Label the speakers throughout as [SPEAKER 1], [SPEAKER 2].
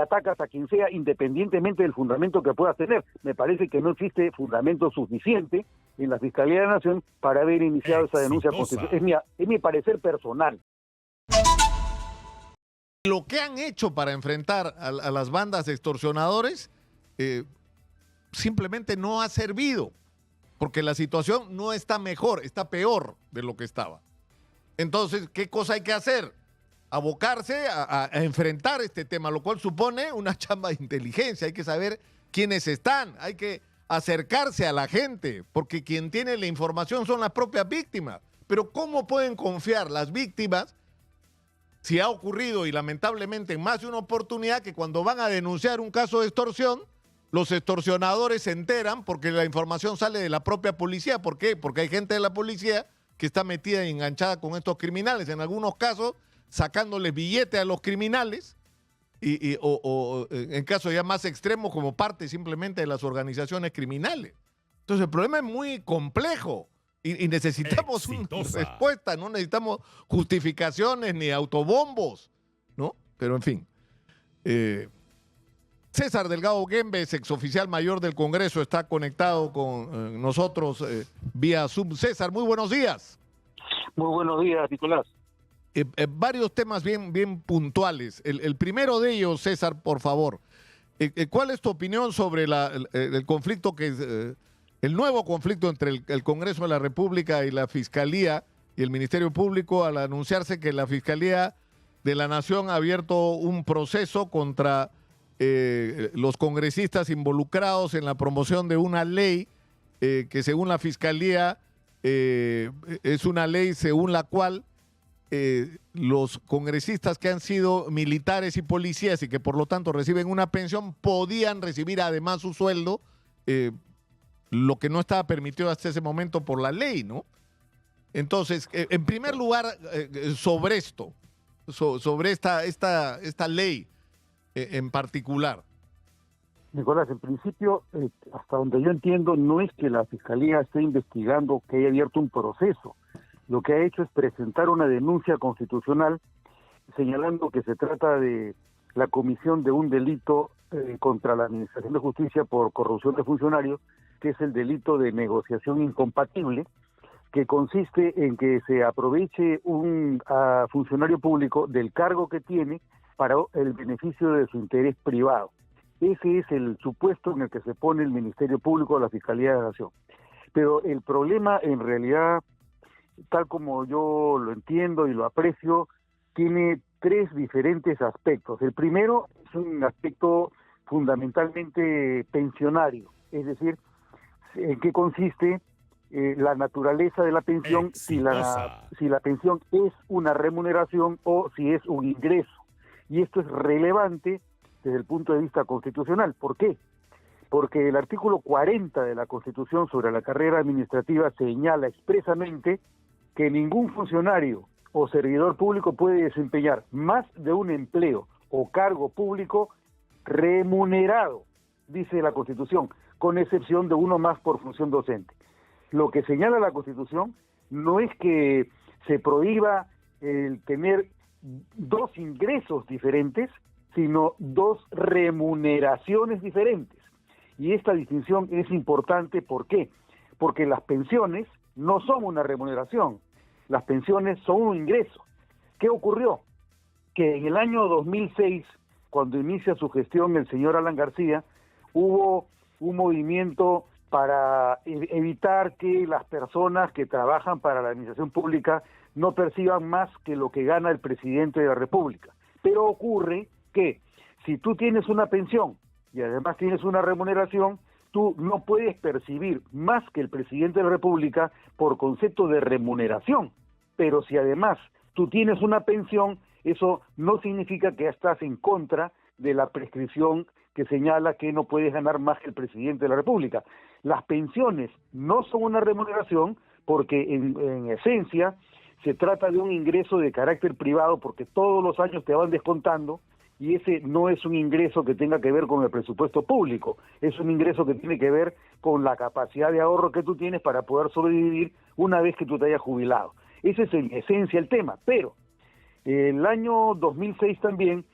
[SPEAKER 1] atacas a quien sea independientemente del fundamento que puedas tener. Me parece que no existe fundamento suficiente en la Fiscalía de la Nación para haber iniciado esa denuncia constitucional. Es mi parecer personal.
[SPEAKER 2] Lo que han hecho para enfrentar a las bandas de extorsionadores simplemente no ha servido, porque la situación no está mejor, está peor de lo que estaba. Entonces, ¿qué cosa hay que hacer? Abocarse a enfrentar este tema, lo cual supone una chamba de inteligencia. Hay que saber quiénes están, hay que acercarse a la gente, porque quien tiene la información son las propias víctimas. Pero ¿cómo pueden confiar las víctimas si ha ocurrido, y lamentablemente en más de una oportunidad, que cuando van a denunciar un caso de extorsión, los extorsionadores se enteran porque la información sale de la propia policía? ¿Por qué? Porque hay gente de la policía que está metida y enganchada con estos criminales, en algunos casos sacándoles billetes a los criminales, o en casos ya más extremos como parte simplemente de las organizaciones criminales. Entonces el problema es muy complejo y necesitamos una respuesta, no necesitamos justificaciones ni autobombos, ¿no? Pero en fin. César Delgado Guembes, exoficial mayor del Congreso, está conectado con nosotros vía Zoom. César, muy buenos días.
[SPEAKER 1] Muy buenos días, Nicolás.
[SPEAKER 2] Varios temas bien puntuales. El primero de ellos, César, por favor. ¿Cuál es tu opinión sobre el conflicto el nuevo conflicto entre el Congreso de la República y la Fiscalía y el Ministerio Público, al anunciarse que la Fiscalía de la Nación ha abierto un proceso contra los congresistas involucrados en la promoción de una ley que, según la Fiscalía, es una ley según la cual los congresistas que han sido militares y policías y que por lo tanto reciben una pensión podían recibir además su sueldo, lo que no estaba permitido hasta ese momento por la ley, ¿no? Entonces, en primer lugar, sobre esto, sobre esta ley en particular.
[SPEAKER 1] Nicolás, en principio, hasta donde yo entiendo, no es que la Fiscalía esté investigando que haya abierto un proceso. Lo que ha hecho es presentar una denuncia constitucional señalando que se trata de la comisión de un delito contra la Administración de Justicia por corrupción de funcionarios, que es el delito de negociación incompatible, que consiste en que se aproveche un funcionario público del cargo que tiene para el beneficio de su interés privado. Ese es el supuesto en el que se pone el Ministerio Público a la Fiscalía de la Nación. Pero el problema, en realidad, tal como yo lo entiendo y lo aprecio, tiene tres diferentes aspectos. El primero es un aspecto fundamentalmente pensionario, es decir, en qué consiste la naturaleza de la pensión, si la pensión es una remuneración o si es un ingreso. Y esto es relevante desde el punto de vista constitucional. ¿Por qué? Porque el artículo 40 de la Constitución sobre la carrera administrativa señala expresamente que ningún funcionario o servidor público puede desempeñar más de un empleo o cargo público remunerado, dice la Constitución, con excepción de uno más por función docente. Lo que señala la Constitución no es que se prohíba el tener dos ingresos diferentes, sino dos remuneraciones diferentes. Y esta distinción es importante, ¿por qué? Porque las pensiones no son una remuneración, las pensiones son un ingreso. ¿Qué ocurrió? Que en el año 2006, cuando inicia su gestión el señor Alan García, hubo un movimiento para evitar que las personas que trabajan para la administración pública no perciban más que lo que gana el presidente de la República. Pero ocurre que si tú tienes una pensión y además tienes una remuneración, tú no puedes percibir más que el presidente de la República por concepto de remuneración. Pero si además tú tienes una pensión, eso no significa que estás en contra de la prescripción que señala que no puedes ganar más que el presidente de la República. Las pensiones no son una remuneración porque en esencia se trata de un ingreso de carácter privado porque todos los años te van descontando y ese no es un ingreso que tenga que ver con el presupuesto público, es un ingreso que tiene que ver con la capacidad de ahorro que tú tienes para poder sobrevivir una vez que tú te hayas jubilado. Ese es en esencia el tema, pero el año 2006 también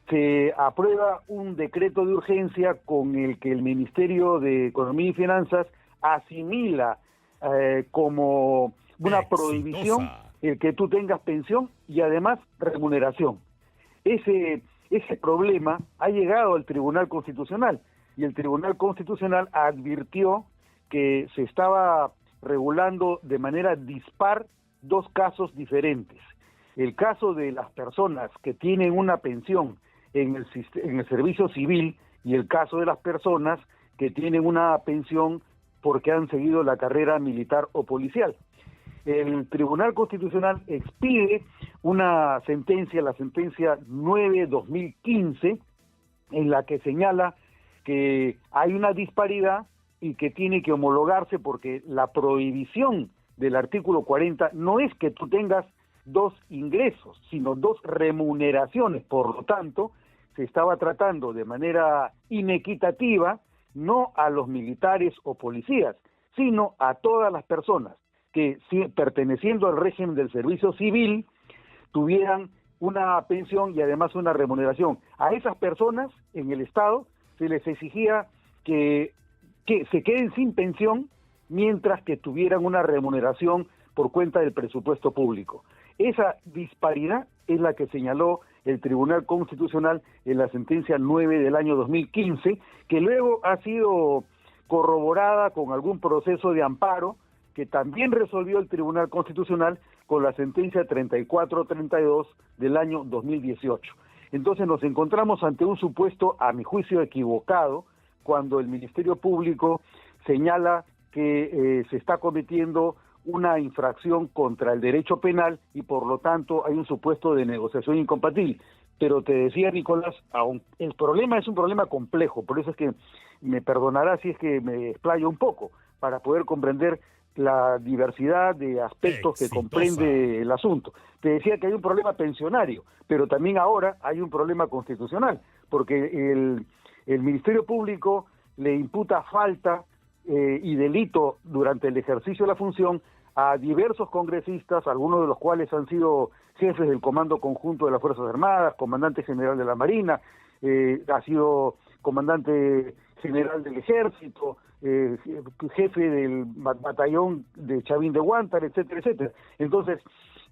[SPEAKER 1] se aprueba un decreto de urgencia con el que el Ministerio de Economía y Finanzas asimila como una prohibición el que tú tengas pensión y además remuneración. Ese problema ha llegado al Tribunal Constitucional y el Tribunal Constitucional advirtió que se estaba regulando de manera dispar dos casos diferentes. El caso de las personas que tienen una pensión en el servicio civil y el caso de las personas que tienen una pensión porque han seguido la carrera militar o policial. El Tribunal Constitucional expide una sentencia, la sentencia 9/2015, en la que señala que hay una disparidad y que tiene que homologarse porque la prohibición del artículo 40 no es que tú tengas dos ingresos, sino dos remuneraciones. Por lo tanto, se estaba tratando de manera inequitativa no a los militares o policías, sino a todas las personas que, perteneciendo al régimen del servicio civil, tuvieran una pensión y además una remuneración. A esas personas en el Estado se les exigía que se queden sin pensión mientras que tuvieran una remuneración por cuenta del presupuesto público. Esa disparidad es la que señaló el Tribunal Constitucional en la sentencia 9 del año 2015, que luego ha sido corroborada con algún proceso de amparo que también resolvió el Tribunal Constitucional con la sentencia 3432 del año 2018. Entonces nos encontramos ante un supuesto, a mi juicio, equivocado, cuando el Ministerio Público señala que se está cometiendo una infracción contra el derecho penal y por lo tanto hay un supuesto de negociación incompatible. Pero te decía, Nicolás, el problema es un problema complejo, por eso es que me perdonará si es que me explayo un poco, para poder comprender la diversidad de aspectos que comprende el asunto. Te decía que hay un problema pensionario, pero también ahora hay un problema constitucional, porque el Ministerio Público le imputa falta y delito durante el ejercicio de la función a diversos congresistas, algunos de los cuales han sido jefes del Comando Conjunto de las Fuerzas Armadas, comandante general de la Marina, ha sido comandante general del Ejército, jefe del batallón de Chavín de Huántar, etcétera, etcétera. Entonces,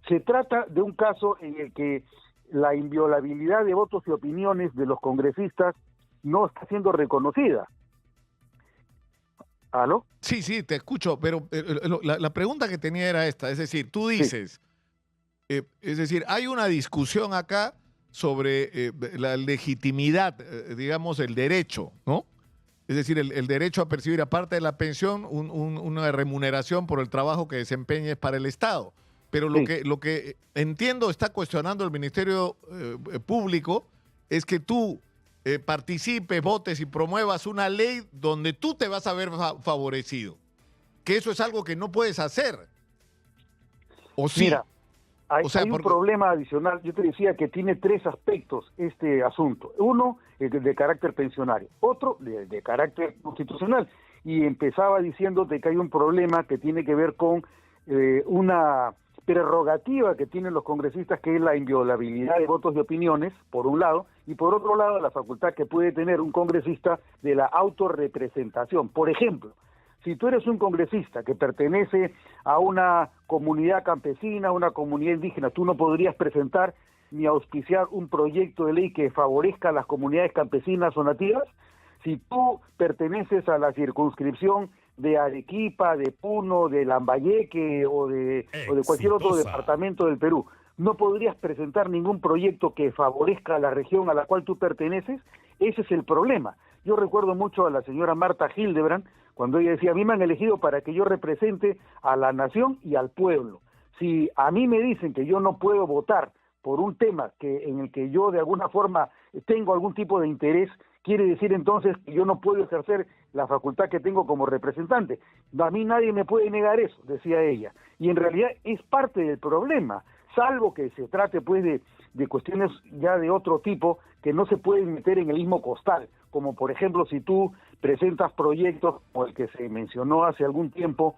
[SPEAKER 1] se trata de un caso en el que la inviolabilidad de votos y opiniones de los congresistas no está siendo reconocida. ¿Aló?
[SPEAKER 2] Sí, te escucho, pero la pregunta que tenía era esta, es decir, tú dices, es decir, hay una discusión acá sobre la legitimidad, digamos, el derecho, ¿no? Es decir, el derecho a percibir, aparte de la pensión, una remuneración por el trabajo que desempeñes para el Estado. Pero lo que entiendo está cuestionando el Ministerio Público es que tú participes, votes y promuevas una ley donde tú te vas a ver favorecido. Que eso es algo que no puedes hacer. ¿O sí?
[SPEAKER 1] Mira, hay un problema adicional. Yo te decía que tiene tres aspectos este asunto. Uno, de carácter pensionario. Otro, de carácter constitucional. Y empezaba diciéndote que hay un problema que tiene que ver con una prerrogativa que tienen los congresistas, que es la inviolabilidad de votos y opiniones, por un lado, y por otro lado, la facultad que puede tener un congresista de la autorrepresentación. Por ejemplo, si tú eres un congresista que pertenece a una comunidad campesina, una comunidad indígena, tú no podrías presentar ni auspiciar un proyecto de ley que favorezca a las comunidades campesinas o nativas. Si tú perteneces a la circunscripción de Arequipa, de Puno, de Lambayeque o de cualquier otro departamento del Perú, no podrías presentar ningún proyecto que favorezca a la región a la cual tú perteneces. Ese es el problema. Yo recuerdo mucho a la señora Marta Hildebrand, cuando ella decía, a mí me han elegido para que yo represente a la nación y al pueblo. Si a mí me dicen que yo no puedo votar por un tema en el que yo de alguna forma tengo algún tipo de interés, quiere decir entonces que yo no puedo ejercer la facultad que tengo como representante. A mí nadie me puede negar eso, decía ella. Y en realidad es parte del problema, salvo que se trate pues de cuestiones ya de otro tipo que no se pueden meter en el mismo costal, como por ejemplo si tú presentas proyectos como el que se mencionó hace algún tiempo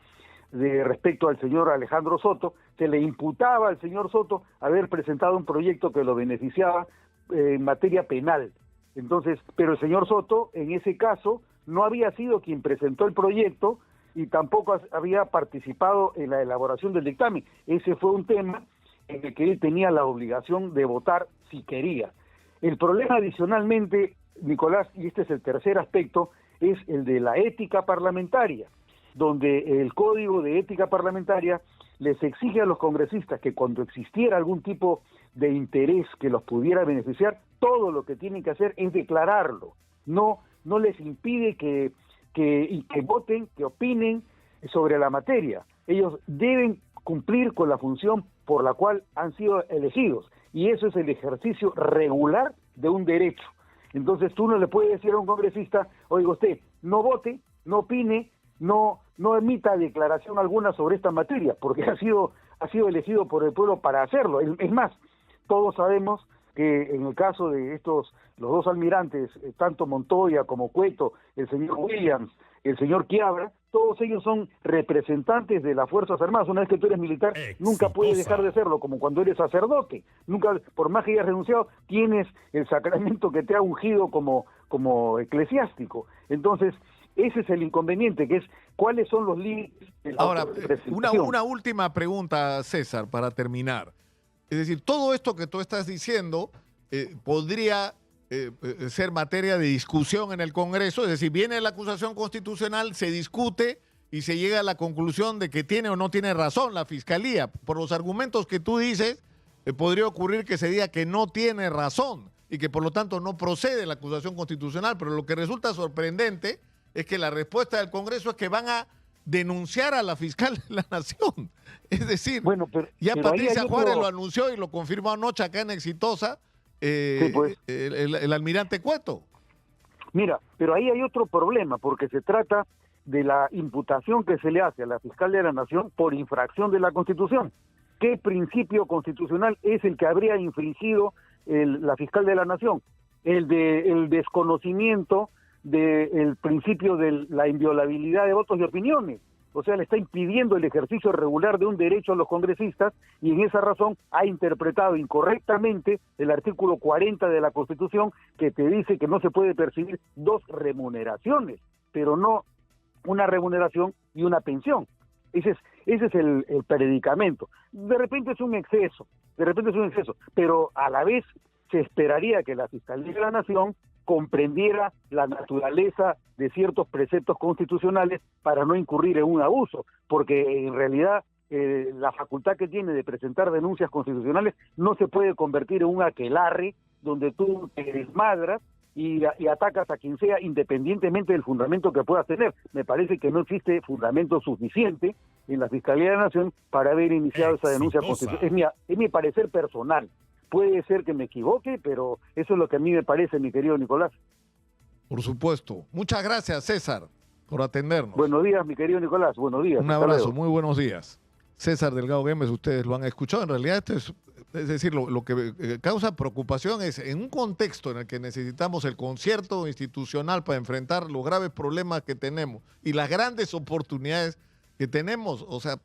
[SPEAKER 1] respecto al señor Alejandro Soto, se le imputaba al señor Soto haber presentado un proyecto que lo beneficiaba en materia penal. Entonces, pero el señor Soto, en ese caso, no había sido quien presentó el proyecto y tampoco había participado en la elaboración del dictamen. Ese fue un tema en el que él tenía la obligación de votar si quería. El problema adicionalmente, Nicolás, y este es el tercer aspecto, es el de la ética parlamentaria, donde el Código de Ética Parlamentaria les exige a los congresistas que cuando existiera algún tipo de interés que los pudiera beneficiar, todo lo que tienen que hacer es declararlo. No les impide que voten, que opinen sobre la materia. Ellos deben cumplir con la función por la cual han sido elegidos, y eso es el ejercicio regular de un derecho. Entonces tú no le puedes decir a un congresista, oiga usted, no vote, no opine, no emita declaración alguna sobre esta materia, porque ha sido elegido por el pueblo para hacerlo. Es más, todos sabemos que en el caso de los dos almirantes, tanto Montoya como Cueto, el señor Williams, el señor Quiabra, todos ellos son representantes de las Fuerzas Armadas. Una vez que tú eres militar, nunca puedes dejar de serlo, como cuando eres sacerdote. Nunca, por más que hayas renunciado, tienes el sacramento que te ha ungido como eclesiástico. Entonces, ese es el inconveniente, que es cuáles son los límites de la
[SPEAKER 2] Ahora,
[SPEAKER 1] representación.
[SPEAKER 2] una última pregunta, César, para terminar. Es decir, todo esto que tú estás diciendo podría ser materia de discusión en el Congreso, es decir, viene la acusación constitucional, se discute y se llega a la conclusión de que tiene o no tiene razón la Fiscalía. Por los argumentos que tú dices, podría ocurrir que se diga que no tiene razón y que por lo tanto no procede la acusación constitucional, pero lo que resulta sorprendente es que la respuesta del Congreso es que van a denunciar a la fiscal de la Nación. Es decir,
[SPEAKER 1] bueno, pero
[SPEAKER 2] Patricia Juárez lo anunció y lo confirmó anoche acá en Exitosa,
[SPEAKER 1] sí, pues.
[SPEAKER 2] el almirante Cueto.
[SPEAKER 1] Mira, pero ahí hay otro problema, porque se trata de la imputación que se le hace a la fiscal de la Nación por infracción de la Constitución. ¿Qué principio constitucional es el que habría infringido la fiscal de la Nación? El desconocimiento del principio de la inviolabilidad de votos y opiniones. O sea, le está impidiendo el ejercicio regular de un derecho a los congresistas, y en esa razón ha interpretado incorrectamente el artículo 40 de la Constitución, que te dice que no se puede percibir dos remuneraciones, pero no una remuneración y una pensión. Ese es el predicamento. De repente es un exceso, pero a la vez se esperaría que la Fiscalía de la Nación comprendiera la naturaleza de ciertos preceptos constitucionales para no incurrir en un abuso, porque en realidad la facultad que tiene de presentar denuncias constitucionales no se puede convertir en un aquelarre donde tú te desmadras y atacas a quien sea independientemente del fundamento que puedas tener. Me parece que no existe fundamento suficiente en la Fiscalía de la Nación para haber iniciado esa denuncia constitucional. Es mi parecer personal. Puede ser que me equivoque, pero eso es lo que a mí me parece, mi querido Nicolás.
[SPEAKER 2] Por supuesto. Muchas gracias, César, por atendernos.
[SPEAKER 1] Buenos días, mi querido Nicolás. Buenos días.
[SPEAKER 2] Un abrazo, muy buenos días. César Delgado Güemes, ustedes lo han escuchado. En realidad, es decir, lo que causa preocupación es en un contexto en el que necesitamos el concierto institucional para enfrentar los graves problemas que tenemos y las grandes oportunidades que tenemos. O sea,